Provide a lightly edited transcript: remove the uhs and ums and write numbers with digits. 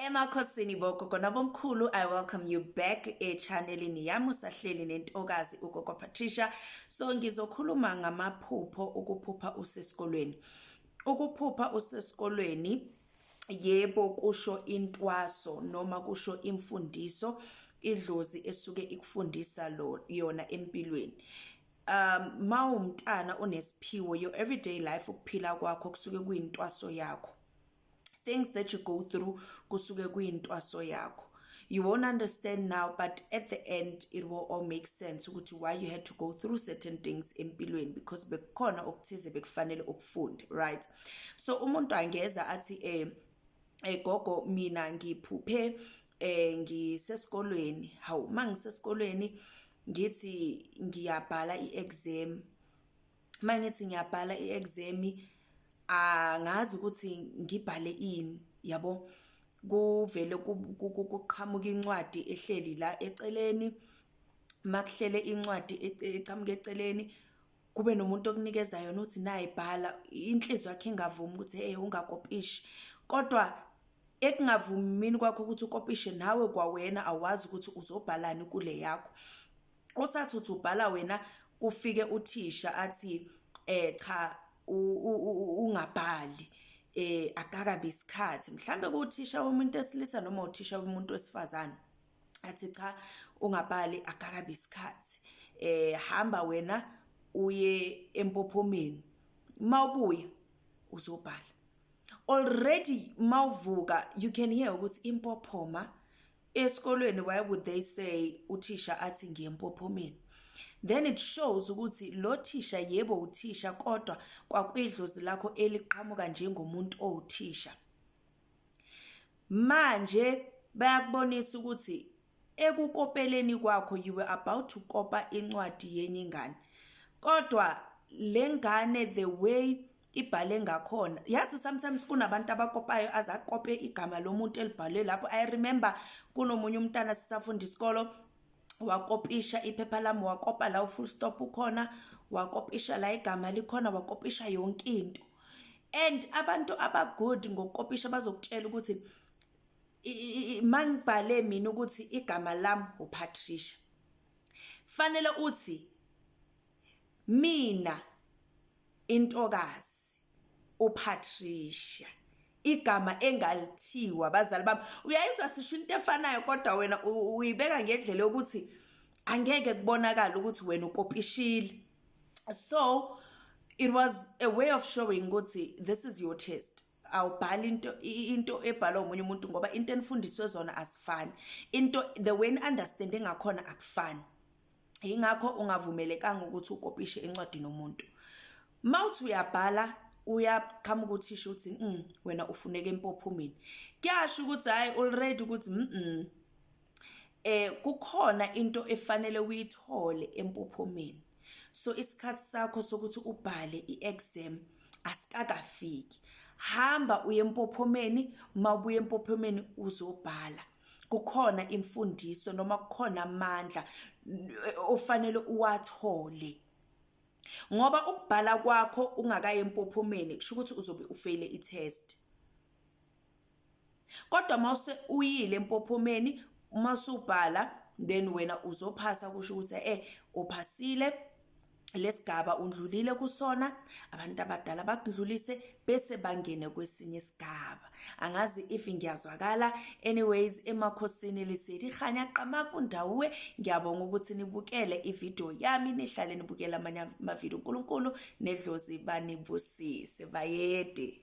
Emakhosini bogogo nabomkhulu, I welcome you back echanelini yami usahleli nentokazi ugogo Patricia. So ngizokhuluma ngamaphupho ukuphupha usesikolweni. Ukuphupha usesikolweni yebo kusho intwaso noma kusho imfundiso idlozi esuke ikufundisa yona empilweni. Mawumntana onesiphiwo, your everyday life ukuphila kwakho kusuke kuyintwaso yakho. Things that you go through kusuke kuyintwaso yakho. You won't understand now, but at the end it will all make sense ukuthi why you had to go through certain things empilweni, because bekukhona okuthize bekufanele ukufunde, right? So umuntu angeza athi gogo mina ngiphuphe ngisesikolweni. Hawu mangisesikolweni ngithi ngiyabhala iexam. Mangithi ngiyabhala iexam angazi ukuthi ngibhale ini, yabo. Kuvele kuqhamuka incwadi ehleli la eceleni, makuhlele incwadi eqhamuka eceleni kube nomuntu okunikeza yona uthi nayibhala, inhliziyo yakhe ingavumi ukuthi ungakopishi. Kodwa ekungavumi mini kwakho ukuthi ukopishe nawe kwawena awazi ukuthi uzobhalani kule yakho. Usathi uthi ubhala wena kufike uthisha athi cha ungabhali, akakabe isikhathi. Mhlambe kuthisha womuntu esilisa noma uthisha womuntu wesifazane athi cha ungabhali, akakabe isikhathi, hamba wena uye empophomeni, mawubuya uzobhala. Already mawuvuka you can hear ukuthi impophoma esikolweni. Why would they say uthisha athi ngiyempophomeni? Then it shows ukuthi lo thisha yebo uthisha, kodwa kwakuyidlozi lakho eliqhamuka njengomuntu owuthisha. Manje bayakubonisa ukuthi ekukopeleni kwakho you were about to kopa incwadi yenye ingane, kodwa lengane the way ibhale ngakhona, yazi sometimes kunabantu abakopayo azakope igama lomuntu elibhalwe lapho. I remember kunomunye umntana sisafunda isikolo wakopisha iphepha lami, wakopa la full stop ukhona, wakopisha la igama likhona, wakopisha yonke into. And abantu abagood ngokukopisha bazokutshela ukuthi mangibhale mina ukuthi igama lami uPatricia, fanele uthi mina intokazi uPatricia, igama engalithiwa bazali bami. Uyayizwa sisho into efanayo kodwa wena uyibeka ngendlela ukuthi angeke kubonakala ukuthi wena ukopishile. So it was a way of showing ukuthi this is your test. Awubhali into ebhalwa umunye umuntu ngoba into enifundiswe zona asifani, into the way understanding ngakhona akufani. Ingakho ungavumelekanga ukuthi ukopishe incwadi nomuntu. Mawuthi uyabhala uyaqhamuka uthisha uthi wena ufuneka empophomeni, kuyasho ukuthi hayi already ukuthi kukhona into efanele uyithole empophomeni. So isikhathi sakho sokuthi ubhale iexam asikakafiki. Hamba uye empophomeni, mawubuye empophomeni uzobhala. Kukhona imfundiso noma kukhona amandla ofanele uwathole, ngoba ukubhala kwakho ungakaye empophomeni kusho ukuthi uzobe ufaile itest. Kodwa mawuse uyile empophomeni, masubhala then wena uzophasa, kusho ukuthi uphasile lesigaba, undlulile kusona, abantu abadala bakudlulise bese bangene kwesinye isigaba. Angazi if ngiyazwakala. Anyways, emakhosini lisethi khanya qamaku ndawe. Ngiyabonga ukuthi nibukele ivideo yami, nihlale nibukela amanye amavideo. uNkulunkulu nedlozi banibusise bayede.